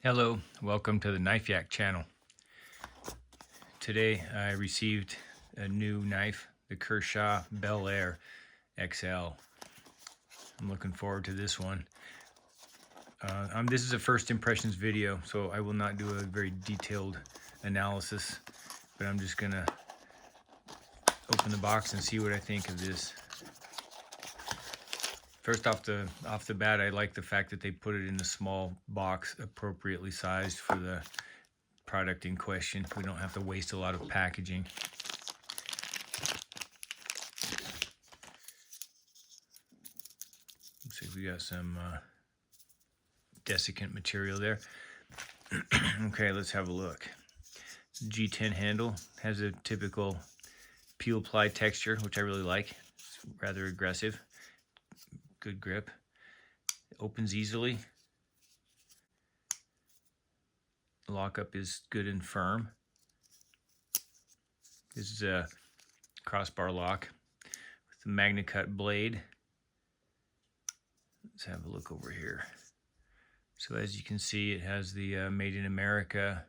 Hello, welcome to the Knife Yak channel. Today I received a new knife, the Kershaw Bel Air XL. I'm looking forward to this one. This is a first impressions video, so I will not do a very detailed analysis, but I'm just gonna open the box and see what I think of this. First off the bat, I like the fact that they put it in a small box, appropriately sized for the product in question. We don't have to waste a lot of packaging. Looks like we got some desiccant material there. Okay, let's have a look. G10 handle has a typical peel ply texture, which I really like. It's rather aggressive. Good grip. It opens easily. The lockup is good and firm. This is a crossbar lock with a MagnaCut blade. Let's have a look over here. So as you can see, it has the Made in America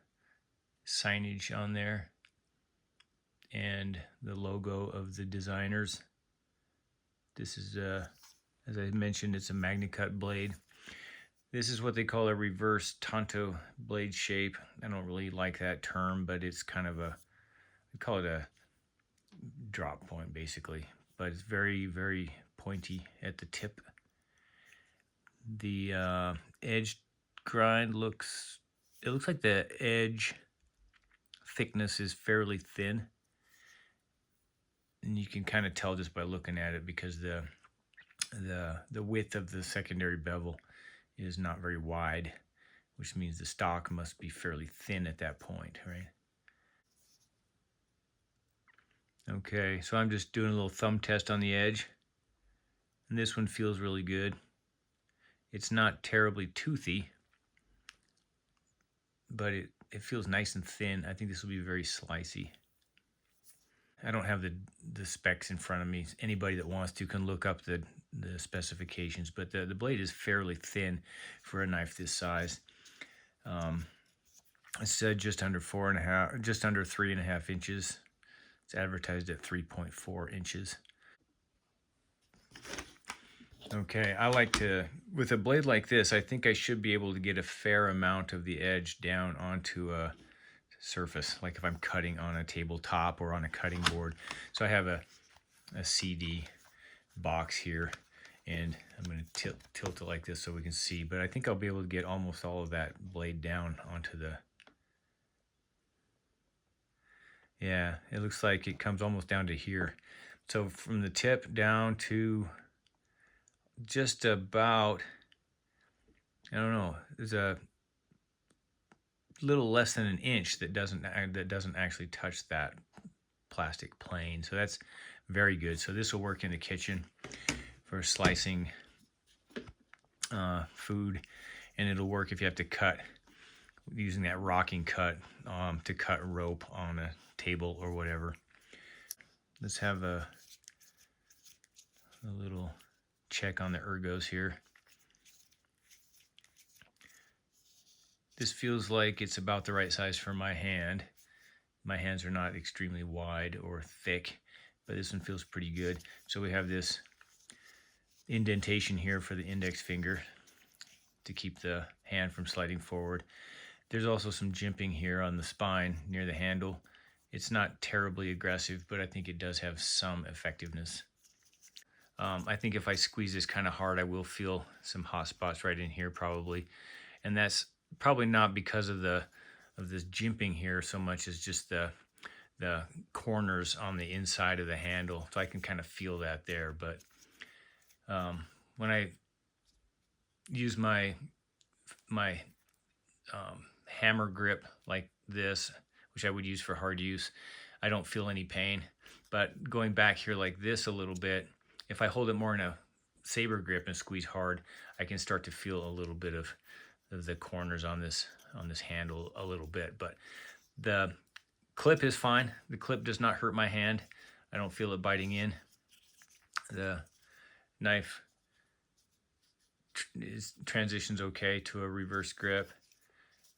signage on there and the logo of the designers. This is, as I mentioned, it's a MagnaCut blade. This is what they call a reverse tanto blade shape. I don't really like that term, but it's kind of we call it a drop point basically, but it's very, very pointy at the tip. The edge grind looks like the edge thickness is fairly thin, and you can kind of tell just by looking at it because the width of the secondary bevel is not very wide, which means the stock must be fairly thin at that point, right? Okay, so I'm just doing a little thumb test on the edge, and this one feels really good. It's not terribly toothy, but it feels nice and thin. I think this will be very slicey. I don't have the specs in front of me. Anybody that wants to can look up the specifications, but the blade is fairly thin for a knife this size. It said just under 3.5 inches. It's advertised at 3.4 inches. Okay, I like to, with a blade like this, I think I should be able to get a fair amount of the edge down onto a surface, like if I'm cutting on a tabletop or on a cutting board. So I have a CD box here, and I'm going to tilt it like this so we can see, but I think I'll be able to get almost all of that blade down onto the, yeah, it looks like it comes almost down to here. So from the tip down to just about, I don't know, there's a little less than an inch that doesn't actually touch that plastic plane. So that's very good. So this will work in the kitchen for slicing food, and it'll work if you have to cut using that rocking cut to cut rope on a table or whatever. Let's have a little check on the ergos here. This feels like it's about the right size for my hand. My hands are not extremely wide or thick, but this one feels pretty good. So we have this indentation here for the index finger to keep the hand from sliding forward. There's also some jimping here on the spine near the handle. It's not terribly aggressive, but I think it does have some effectiveness. I think if I squeeze this kind of hard, I will feel some hot spots right in here probably, and that's probably not because of this jimping here so much as just the corners on the inside of the handle. So I can kind of feel that there, but when I use my hammer grip like this, which I would use for hard use, I don't feel any pain. But going back here like this a little bit, if I hold it more in a saber grip and squeeze hard, I can start to feel a little bit of the corners on this handle a little bit. But the clip is fine. The clip does not hurt my hand. I don't feel it biting in. The knife transitions okay to a reverse grip.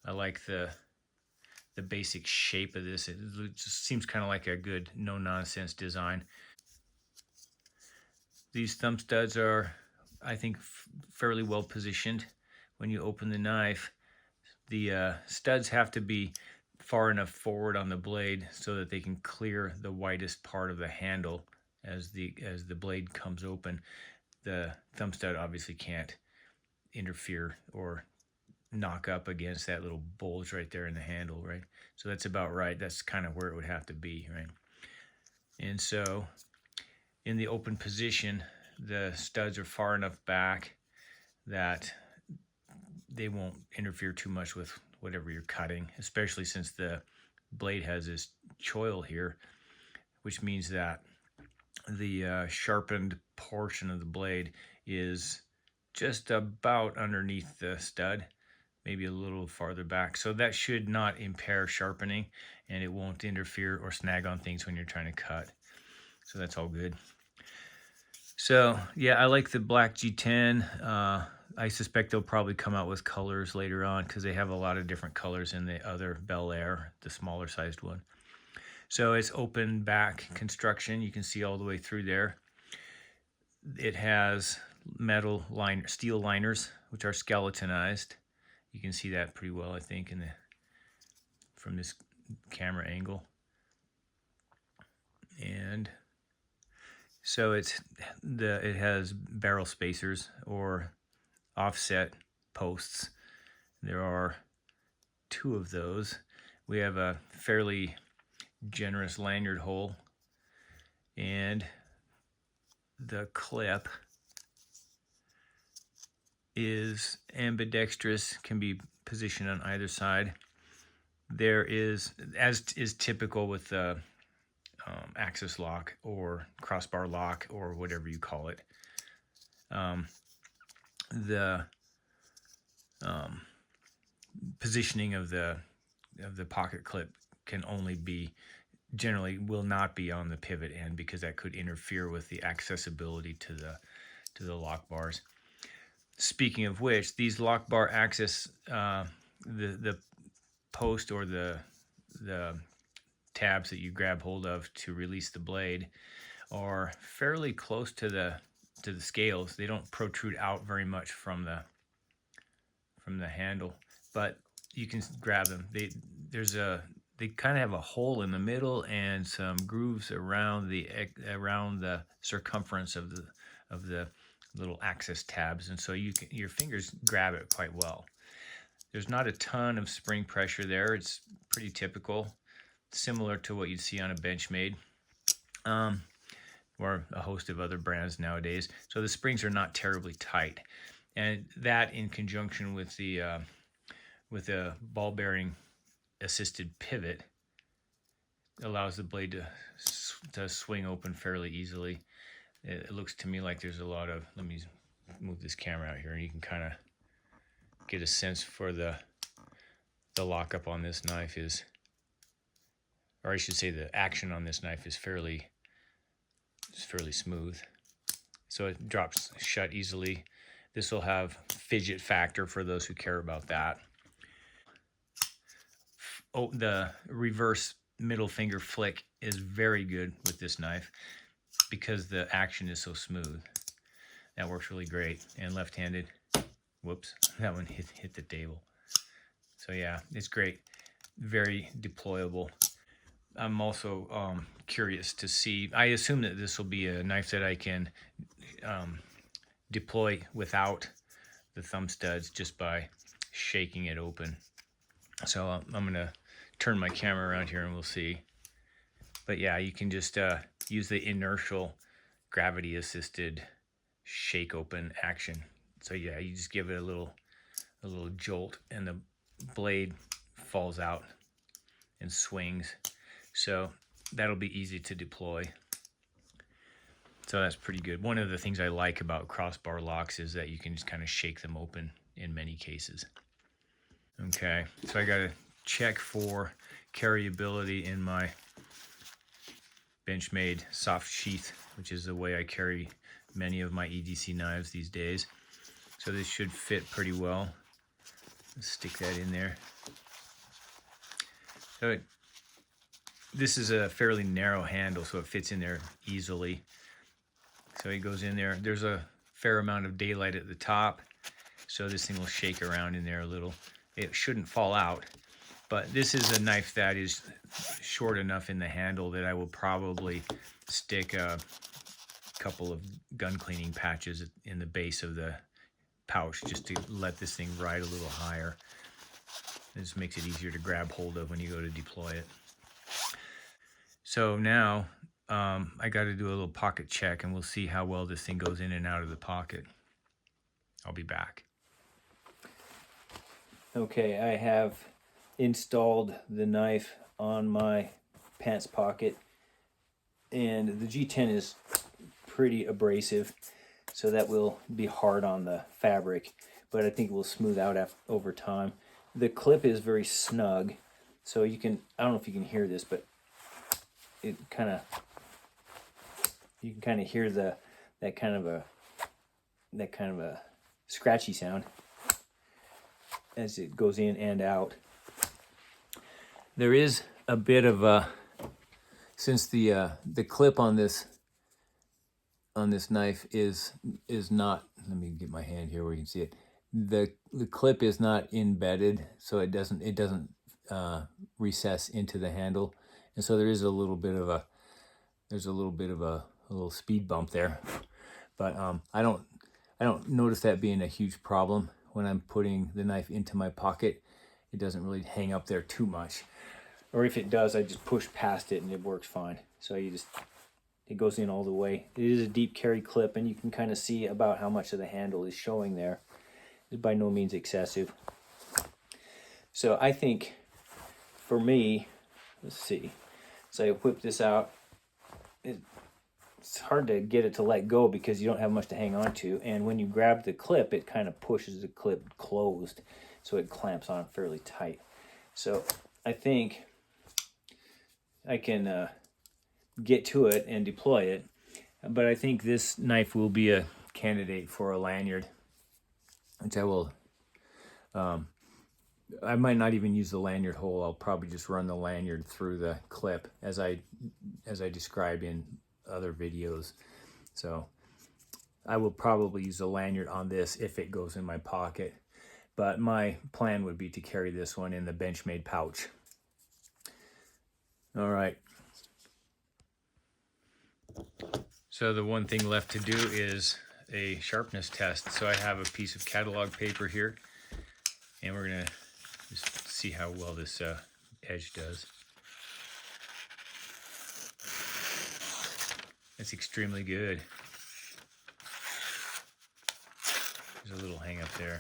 I like the basic shape of this. It just seems kind of like a good no-nonsense design. These thumb studs are, I think, fairly well positioned. When you open the knife, the studs have to be far enough forward on the blade so that they can clear the widest part of the handle as the blade comes open. The thumb stud obviously can't interfere or knock up against that little bulge right there in the handle, right? So that's about right. That's kind of where it would have to be, right? And so in the open position, the studs are far enough back that they won't interfere too much with whatever you're cutting, especially since the blade has this choil here, which means that the sharpened portion of the blade is just about underneath the stud, maybe a little farther back. So that should not impair sharpening, and it won't interfere or snag on things when you're trying to cut. So that's all good. So yeah, I like the black G10. I suspect they'll probably come out with colors later on because they have a lot of different colors in the other Bel Air, the smaller sized one. So it's open back construction. You can see all the way through there. It has steel liners, which are skeletonized. You can see that pretty well, I think, from this camera angle. And so it has barrel spacers or offset posts. There are 2 of those. We have a fairly generous lanyard hole, and the clip is ambidextrous, can be positioned on either side. There is, as is typical with the axis lock or crossbar lock or whatever you call it, the positioning of the pocket clip can only be, generally will not be on the pivot end, because that could interfere with the accessibility to the lock bars. Speaking of which, these lock bar access, the post or the tabs that you grab hold of to release the blade are fairly close to the scales. They don't protrude out very much from the handle, but you can grab them. They kind of have a hole in the middle and some grooves around the circumference of the little access tabs, and so your fingers grab it quite well. There's not a ton of spring pressure there. It's pretty typical, similar to what you'd see on a Benchmade, or a host of other brands nowadays. So the springs are not terribly tight, and that in conjunction with the ball bearing assisted pivot allows the blade to swing open fairly easily. It looks to me like there's a lot of, let me move this camera out here and you can kind of get a sense for the lockup on this knife is, or I should say the action on this knife is fairly smooth. So it drops shut easily. This will have fidget factor for those who care about that. Oh, the reverse middle finger flick is very good with this knife because the action is so smooth. That works really great. And left-handed, whoops, that one hit the table. So yeah, it's great. Very deployable. I'm also curious to see, I assume that this will be a knife that I can deploy without the thumb studs just by shaking it open. So I'm going to turn my camera around here and we'll see. But yeah, you can just use the inertial gravity assisted shake open action. So yeah, you just give it a little jolt and the blade falls out and swings. So that'll be easy to deploy. So that's pretty good. One of the things I like about crossbar locks is that you can just kind of shake them open in many cases. Okay, so I got to check for carryability in my Benchmade soft sheath, which is the way I carry many of my EDC knives these days. So this should fit pretty well. Let's stick that in there. So this is a fairly narrow handle, so it fits in there easily. So it goes in there. There's a fair amount of daylight at the top, so this thing will shake around in there a little. It shouldn't fall out, but this is a knife that is short enough in the handle that I will probably stick a couple of gun cleaning patches in the base of the pouch just to let this thing ride a little higher. This makes it easier to grab hold of when you go to deploy it. So now I got to do a little pocket check, and we'll see how well this thing goes in and out of the pocket. I'll be back. Okay, I have installed the knife on my pants pocket, and the G10 is pretty abrasive, so that will be hard on the fabric, but I think it will smooth out over time. The clip is very snug, so you can, I don't know if you can hear this, but it kind of, you can kind of hear that kind of a scratchy sound as it goes in and out. There is a bit of a, since the clip on this knife is not, let me get my hand here where you can see it. The clip is not embedded, so it doesn't recess into the handle, and so there is a little bit of a, there's a little speed bump there, but I don't notice that being a huge problem when I'm putting the knife into my pocket. It doesn't really hang up there too much, or if it does, I just push past it and it works fine. So it goes in all the way. It is a deep carry clip, and you can kind of see about how much of the handle is showing there. It's by no means excessive. So I think for me, let's see, so I whip this out. It's hard to get it to let go because you don't have much to hang on to, and when you grab the clip, it kind of pushes the clip closed, so it clamps on fairly tight. So I think I can get to it and deploy it, but I think this knife will be a candidate for a lanyard, which I will, I might not even use the lanyard hole. I'll probably just run the lanyard through the clip as I describe in other videos. So I will probably use a lanyard on this if it goes in my pocket, but my plan would be to carry this one in the Benchmade pouch. All right. So the one thing left to do is a sharpness test. So I have a piece of catalog paper here, and we're gonna just see how well this edge does. That's extremely good. There's a little hang up there.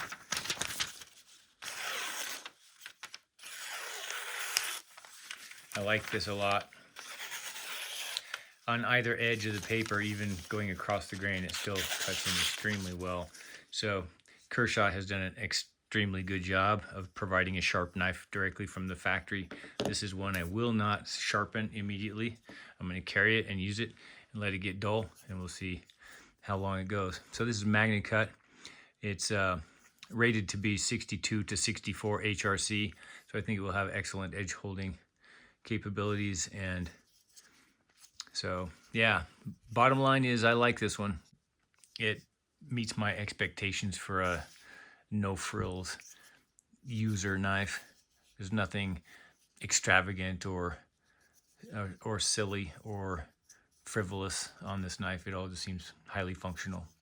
I like this a lot. On either edge of the paper, even going across the grain, it still cuts in extremely well. So Kershaw has done an extremely good job of providing a sharp knife directly from the factory. This is one I will not sharpen immediately. I'm going to carry it and use it and let it get dull, and we'll see how long it goes. So this is Magna Cut. It's rated to be 62 to 64 HRC, so I think it will have excellent edge holding capabilities. And so yeah, bottom line is I like this one. It meets my expectations for a no frills user knife. There's nothing extravagant or silly or frivolous on this knife. It all just seems highly functional.